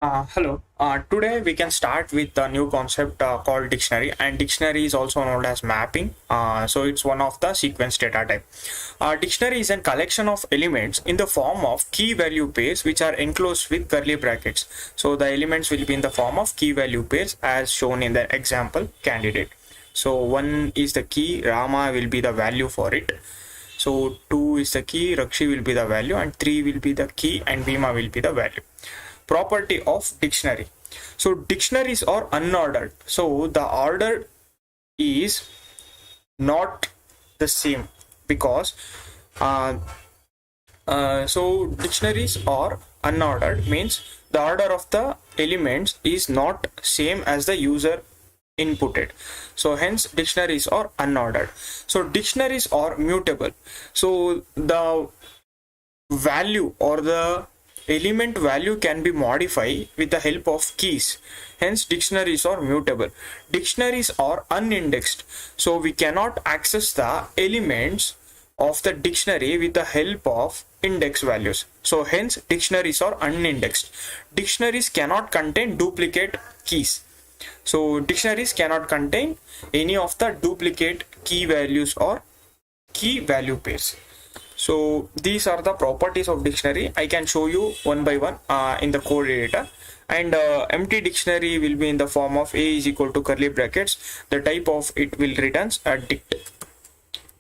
Hello. Today we can start with a new concept called dictionary, and dictionary is also known as mapping. So it's one of the sequence data type. Dictionary is a collection of elements in the form of key value pairs which are enclosed with curly brackets. So the elements will be in the form of key value pairs as shown in the example candidate. So one is the key, Rama will be the value for it. So 2 is the key, Rakshi will be the value, and 3 will be the key, and Bhima will be the value. Property of dictionary. So dictionaries are unordered. So the order is not the same because so dictionaries are unordered means the order of the elements is not same as the user inputted, so hence dictionaries are unordered. So dictionaries are mutable, so the value or the element value can be modified with the help of keys, hence dictionaries are mutable. Dictionaries are unindexed, so we cannot access the elements of the dictionary with the help of index values, so hence dictionaries are unindexed. Dictionaries cannot contain duplicate keys, so dictionaries cannot contain any of the duplicate key values or key value pairs. So these are the properties of dictionary. I can show you one by one in the code editor. And empty dictionary will be in the form of a is equal to curly brackets. The type of it will returns a dict.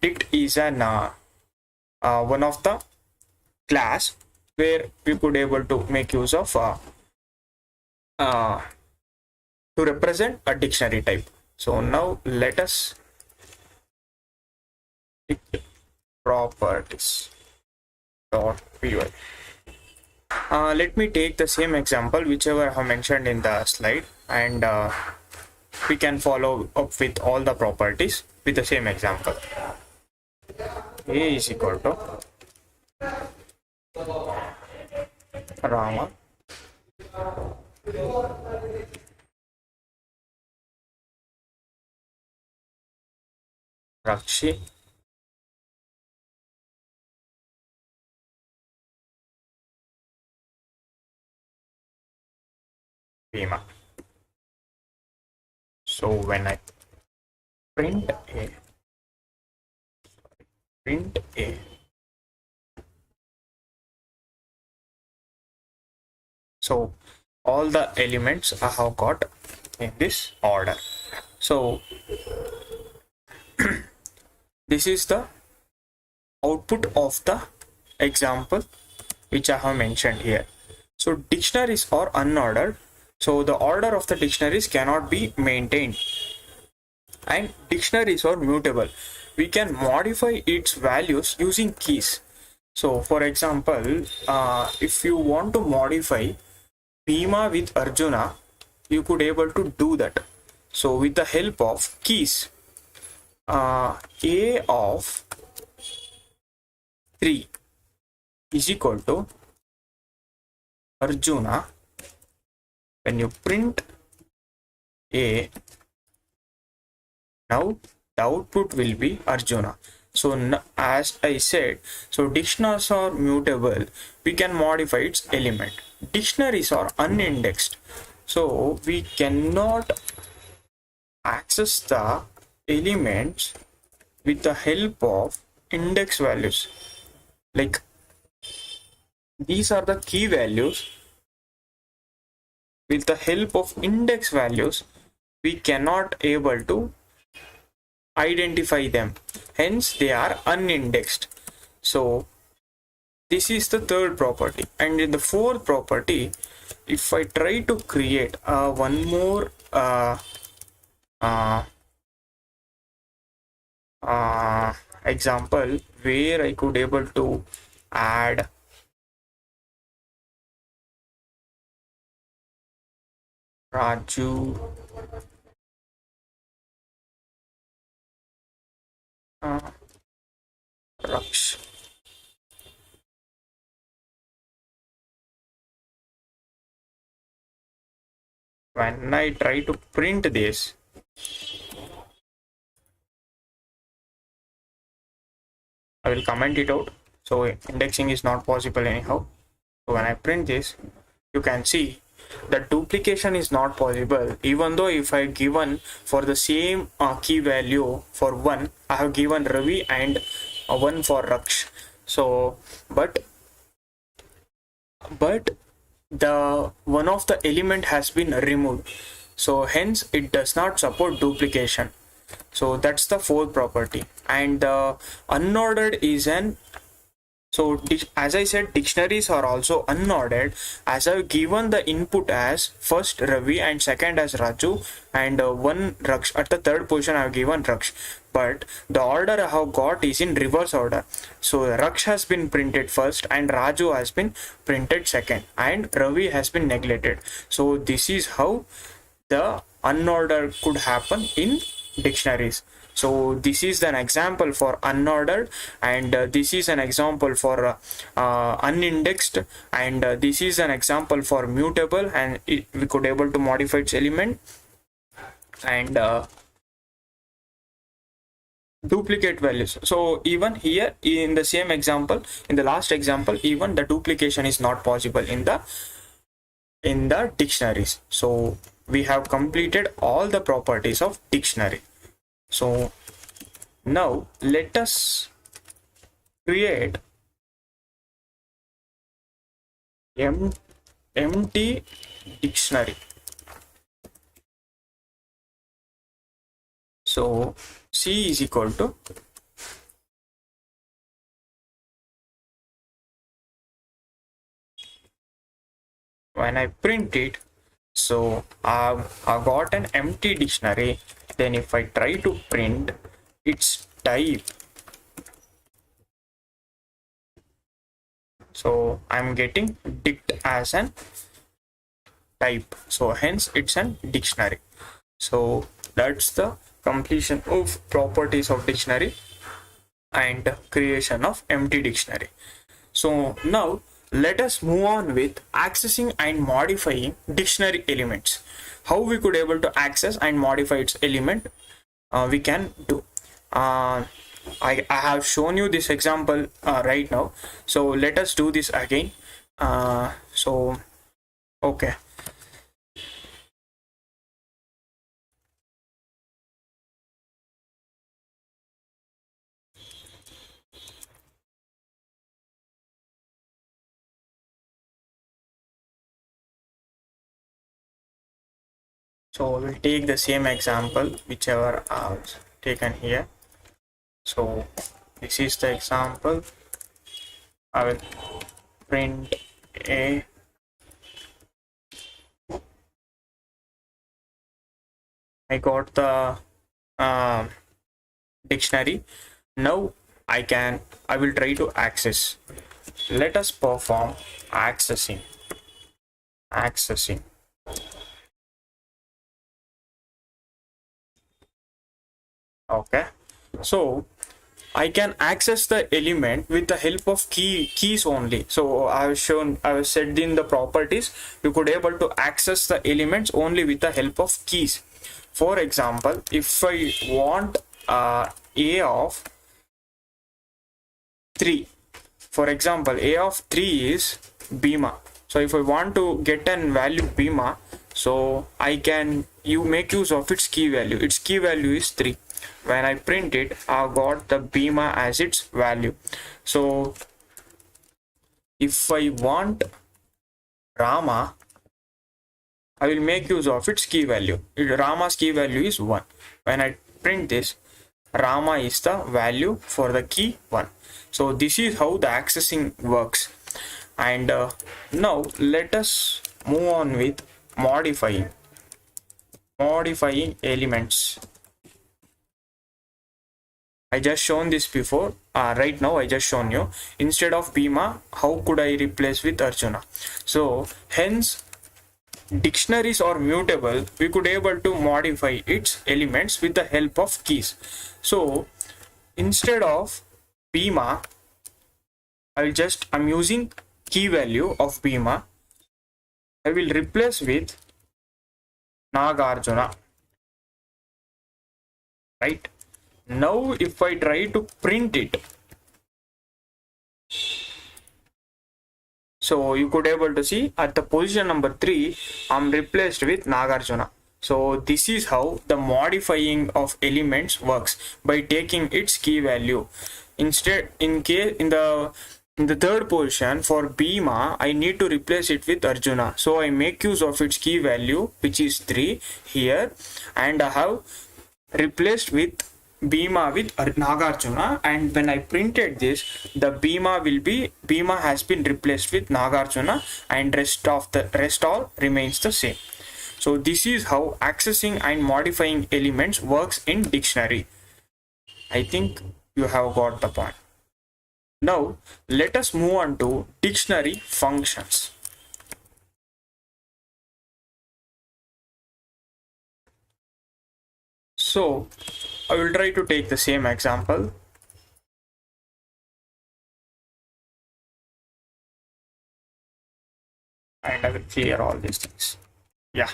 Dict is an one of the class where we could able to make use of uh, to represent a dictionary type. So now let us dict properties dot py. Let me take the same example whichever I have mentioned in the slide, and we can follow up with all the properties with the same example. A is equal to Rama, Rakshi, Bhima. So when I print A, so all the elements I have got in this order. So this is the output of the example which I have mentioned here. So dictionaries are unordered, so the order of the dictionaries cannot be maintained, and dictionaries are mutable. We can modify its values using keys. So for example, if you want to modify Bhima with Arjuna, you could able to do that. So with the help of keys, A of 3 is equal to Arjuna. When you print A, now the output will be Arjuna. So as I said, so dictionaries are mutable. We can modify its element. Dictionaries are unindexed, so we cannot access the elements with the help of index values. Like these are the key values. With the help of index values, we cannot able to identify them, hence they are unindexed. So this is the third property, and in the fourth property, if I try to create one more example where I could able to add Raju, Raksh. When I try to print this, I will comment it out. So indexing is not possible anyhow. So when I print this, you can see the duplication is not possible, even though if I given for the same key value for one, I have given Ravi and one for Raksh. So but the one of the element has been removed, so hence it does not support duplication. So that's the fourth property. And the unordered is an, so as I said, dictionaries are also unordered, as I've given the input as first Ravi and second as Raju and one Raksh. At the third position I've given Raksh, but the order I have got is in reverse order. So Raksh has been printed first and Raju has been printed second and Ravi has been neglected. So this is how the unordered could happen in dictionaries. So this is an example for unordered, and this is an example for unindexed, and this is an example for mutable, and we could able to modify its element. And duplicate values. So even here in the same example, in the last example, even the duplication is not possible in the dictionaries. So we have completed all the properties of dictionary. So now let us create empty dictionary. So C is equal to when I print it, so I got an empty dictionary. Then if I try to print its type, so I'm getting dict as an type, so hence it's an dictionary. So that's the completion of properties of dictionary and creation of empty dictionary. So now let us move on with accessing and modifying dictionary elements. How we could able to access and modify its element, we can do. I have shown you this example right now, so let us do this again. So okay, so we'll take the same example whichever I've taken here. So this is the example. I will print a I got the dictionary. Now I will try to access. Let us perform accessing. Okay, so I can access the element with the help of keys only. So I have said in the properties, you could able to access the elements only with the help of keys. For example, if I want a of 3, for example, a of 3 is Bima. So if I want to get an value Bima, so you make use of its key value. Its key value is 3. When I print it, I got the Bima as its value. So if I want Rama, I will make use of its key value. Rama's key value is 1. When I print this, Rama is the value for the key 1. So this is how the accessing works. And now let us move on with modifying elements. I just shown this before. Right now I just shown you. Instead of Bhima, how could I replace with Arjuna? So hence dictionaries are mutable. We could able to modify its elements with the help of keys. So instead of Bhima, I'm using key value of Bhima. I will replace with Nagarjuna. Right? Now if I try to print it, So you could able to see at the position number 3, I'm replaced with Nagarjuna. So this is how the modifying of elements works, by taking its key value. Instead, in the third position for Bhima, I need to replace it with Arjuna. So I make use of its key value, which is 3 here, and I have replaced with Bhima with Nagarjuna, and when I printed this, the Bhima has been replaced with Nagarjuna, and rest all remains the same. So this is how accessing and modifying elements works in dictionary. I think you have got the point. Now let us move on to dictionary functions. So I will try to take the same example. And I will clear all these things. Yeah.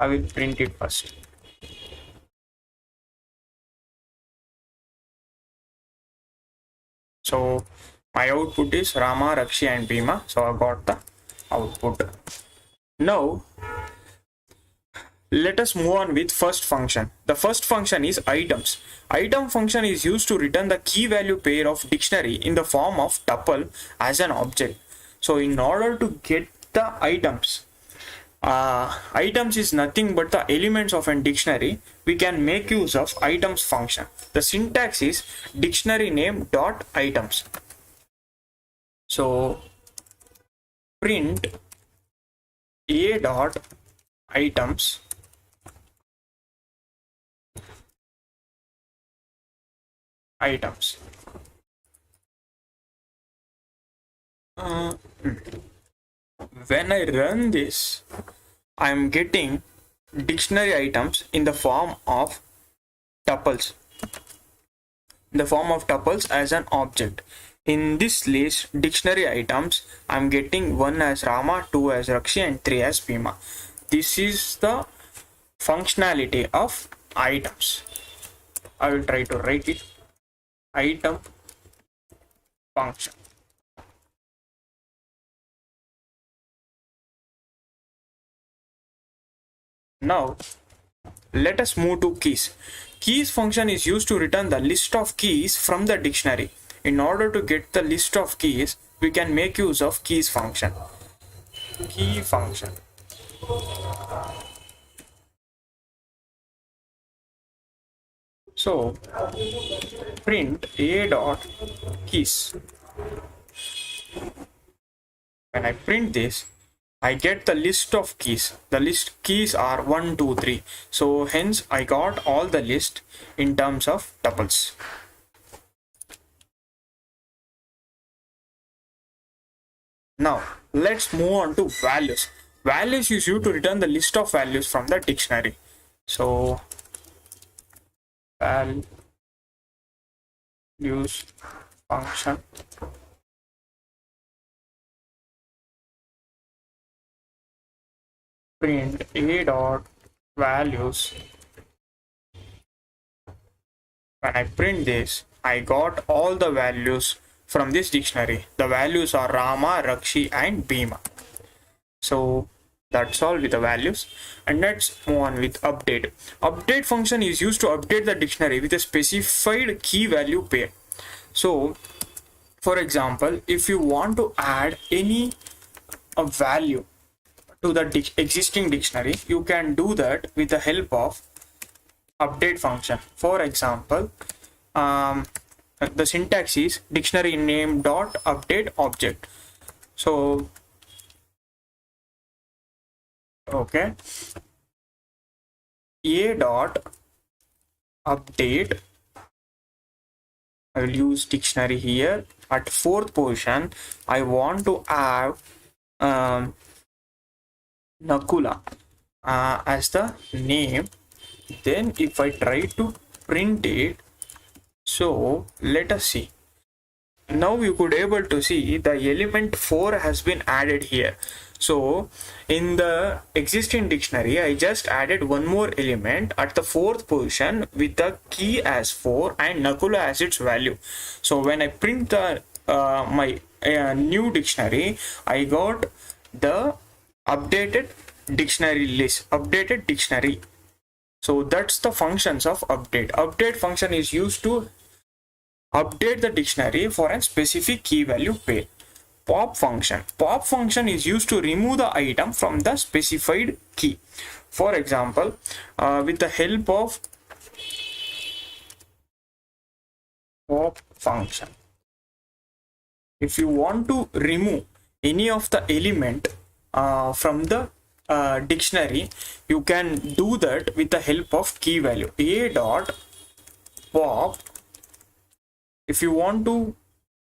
I will print it first. So my output is Rama, Rakshi and Bhima. So I got the output. Now let us move on with first function. The first function is items. Item function is used to return the key value pair of dictionary in the form of tuple as an object. So in order to get the items, items is nothing but the elements of a dictionary, we can make use of items function. The syntax is dictionary name dot items. So print a dot items when I run this, I am getting dictionary items in the form of tuples as an object. In this list dictionary items, I am getting 1 as Rama, 2 as Rakshi and 3 as Bhima. This is the functionality of items. I will try to write it. Item function. Now let us move to keys. Keys function is used to return the list of keys from the dictionary. In order to get the list of keys, we can make use of keys function. Key function. So print a dot keys. When I print this, I get the list of keys. The list keys are 1, 2, 3. So hence I got all the list in terms of tuples. Now let's move on to values. Values is used to return the list of values from the dictionary. So values function. Print a dot values. When I print this, I got all the values from this dictionary. The values are Rama, Rakshi and Bhima. So that's all with the values. And let's move on with update. Update function is used to update the dictionary with a specified key value pair. So for example, if you want to add any value to the existing dictionary, you can do that with the help of update function. For example, the syntax is dictionary name dot update object. So okay, a dot update, I will use dictionary here. At fourth position, I want to add Nakula as the name. Then if I try to print it, so let us see. Now you could able to see the element 4 has been added here. So in the existing dictionary, I just added one more element at the fourth position with the key as 4 and Nakula as its value. So when I print the my new dictionary, I got the updated dictionary list, updated dictionary. So that's the functions of update. Update function is used to update the dictionary for a specific key value pair. Pop function is used to remove the item from the specified key. For example, with the help of pop function, if you want to remove any of the element from the dictionary, you can do that with the help of key value. A dot pop. If you want to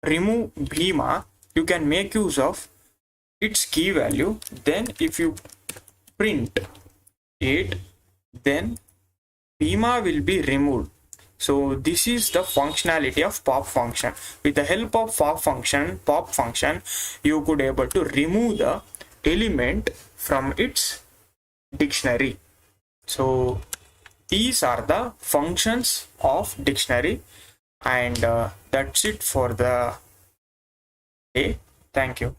remove Bhima, you can make use of its key value. Then if you print it, then Bhima will be removed. So this is the functionality of pop function. With the help of pop function, you could able to remove the element from its dictionary. So these are the functions of dictionary, and that's it for the day. Thank you.